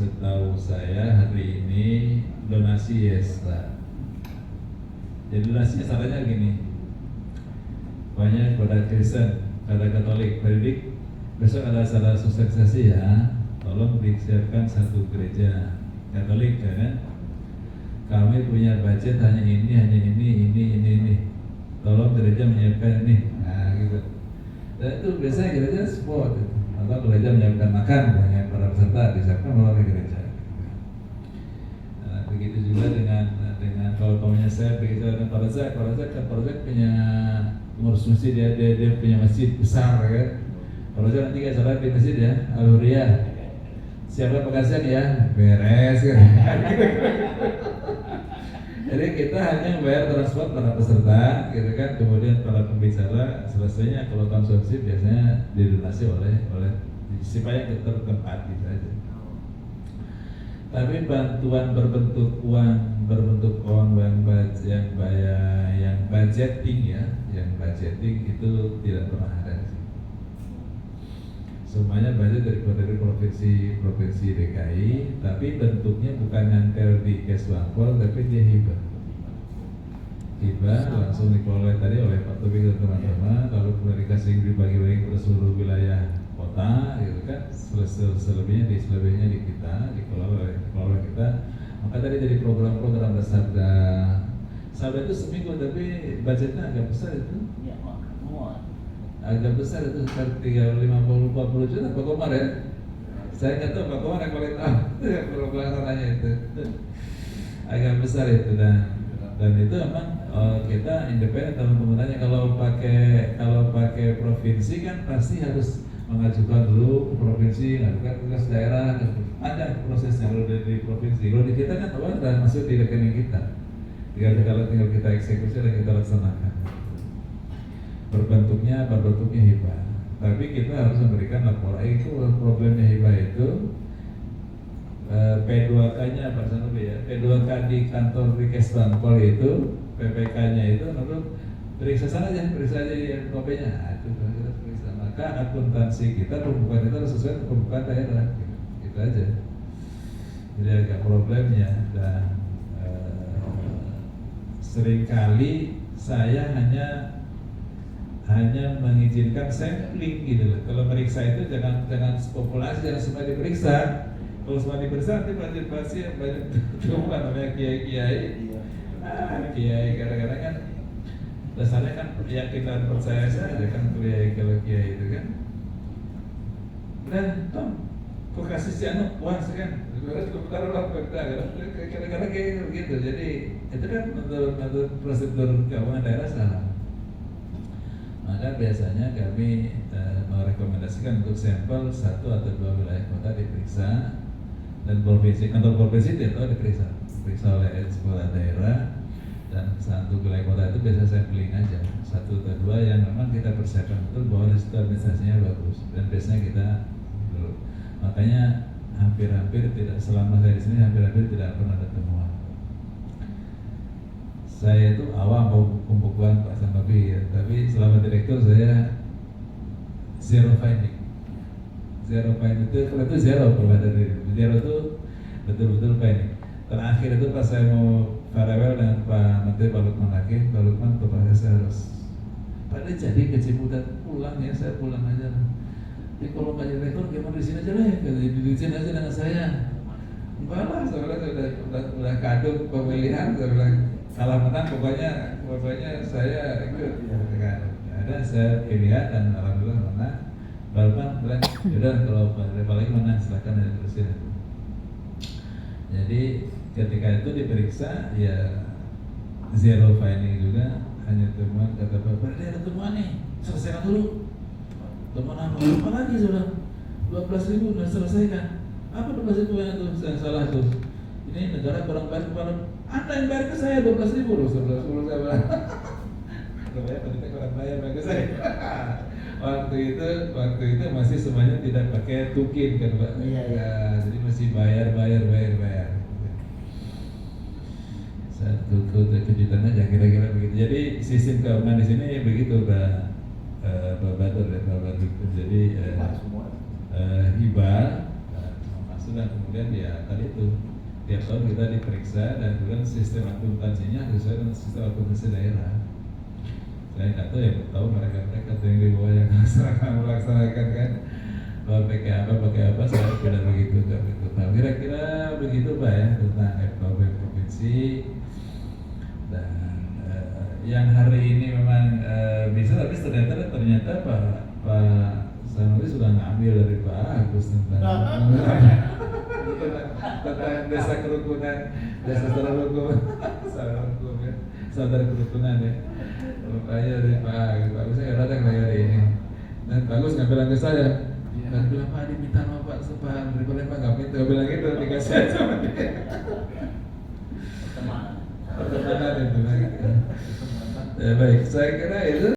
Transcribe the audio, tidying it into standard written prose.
setahu saya hari ini donasi yes Pak. Jadi donasinya caranya gini, banyak pada Kristen, pada Katolik, Benedict, besok ada acara sosialisasi ya, tolong disiapkan satu gereja Katolik ya kan. Kami punya budget hanya ini, tolong gereja menyiapkan ini, nah gitu. Dan itu biasanya gereja support gitu. Atau gereja menyiapkan makan banyak para peserta disiapkan oleh gereja. Nah, begitu juga dengan kalau umpamanya saya berbicara dengan Pak Razak punya pengurus masjid dia punya masjid besar kan. Pak Razak nanti kayak salah di masjid ya, Al-Huriyah. Siapa pengajian ya? Beres kan. Jadi kita hanya bayar transport para peserta, gitu kan. Kemudian para pembicara selesainya kalau konsumsi biasanya didonasi oleh supaya kita tempat gitu aja. Tapi bantuan berbentuk uang yang budgeting ya, yang budgeting itu tidak pernah ada. Semuanya budget dari provinsi DKI, tapi bentuknya bukan nempel di kes Bangpol, tapi dia hibah langsung dikelola tadi oleh Pak Tobing dan teman-teman, lalu kemudian dikasih dibagi-bagi ke seluruh wilayah kota, gitu kan. Selebihnya di kita, dikelola oleh kita. Maka tadi jadi program-program Sabda itu seminggu, tapi budgetnya agak besar itu. Agak besar itu sekitar 50-40 juta Pak Komar ya. Saya nggak tahu Pak Komar yang paling tahu pelaksananya itu. Agak besar itu dan itu memang kita independen teman-temannya. Kalau pakai provinsi kan pasti harus mengajukan dulu ke provinsi, mengajukan tugas daerah, ada prosesnya kalau dari provinsi. Kalau di kita kan uang sudah masuk di rekening kita, tinggal kita eksekusi dan kita laksanakan. Berbentuknya hibah, tapi kita harus memberikan laporan. Itu problemnya hibah itu P2K-nya Pak Sanofi ya, P2K di kantor Rikes Bangpol itu, PPK-nya itu menurut periksa aja yang kopenya. Nah, itu kita periksa. Maka akuntansi kita, pembukaan itu harus sesuai dengan pembukaan daerah, gitu aja. Jadi agak problemnya dan seringkali saya hanya mengizinkan sampling gitu loh. Kalau meriksa itu jangan populasi, jangan semua diperiksa. Kalau semua diperiksa nanti banyak pasien, banyak namanya kiai. Kiai kadang-kadang kan dasarnya kan keyakinan percaya saja kan kiai itu kan. Dan kok kasih si anak puas kan? Taruhlah kadang-kadang kayak gitu. Jadi itu kan menurut prosedur keuangan daerah salah. Maka biasanya kami merekomendasikan untuk sampel 1 atau 2 wilayah kota diperiksa, dan kantor provinsi tidak diperiksa oleh kepala daerah, dan 1 wilayah kota itu biasa sampling aja 1 atau 2 yang memang kita persiapkan betul bahwa disitu administrasinya bagus, dan biasanya kita dulu. Makanya hampir-hampir tidak, selama saya di sini hampir-hampir tidak pernah ada temuan. Saya itu awam pembukuan Pak Sanofi ya, tapi selama direktur saya zero finding itu, kalau itu zero itu betul-betul finding. Terakhir itu pas saya mau farewell dengan Pak Menteri Pak Lukman kepada saya harus Pak jadi ke Ciputat pulang ya, saya pulang aja. Jadi kalau Pak direktur gimana di sini aja lah, di sini aja dengan saya. Enggak lah, saya udah kadung pemilihan, saya bilang kalah menang pokoknya saya ikut ya, kan. Ada saya pilihan dan alhamdulillah menang. Balman bilang, yaudah kalau apalagi menang silakan aja terusin. Jadi ketika itu diperiksa ya zero finding juga, hanya temuan kata Bapak, ada temuan nih, selesaikan dulu. Temuan apa lagi sudah 12.000 sudah selesaikan. Apa 12.000 yang itu yang salah tuh? Ini negara kurang bayar kepada Anda yang bayar ke saya 12.000 loh, 11 saya bilang. Namanya pendidik kurang bayar ke saya. Waktu itu masih semuanya tidak pakai tukin kan Pak. Iya. Jadi masih bayar. Satu kejutannya aja kira-kira begitu. Jadi sistem keuangan di sini begitu Pak Badur. Jadi hibah masuk sudah kemudian ya tadi itu tiap tahun kita diperiksa dan kemudian sistem akuntansinya sesuai dengan sistem akuntansi daerah. Saya nggak tahu ya, tahu mereka yang di bawah yang melaksanakan kan pakai apa saya tidak begitu gitu. Nah kira-kira begitu Pak ya tentang FKUP provinsi. Dan yang hari ini memang bisa, tapi ternyata Pak Sanuri sudah ngambil dari Pak Agus tentang desa kerukunan, desa saudara kerukunan ya. Makanya dari Pak Agus saya datang lagi hari ini. Dan Pak Agus ngambil ke saya. Dan bilang Pak diminta sama Pak Sepan, daripada Pak nggak minta, bilang gitu dikasih aja sama dia. Pertemanan itu lagi. Ya, baik, saya kira itu.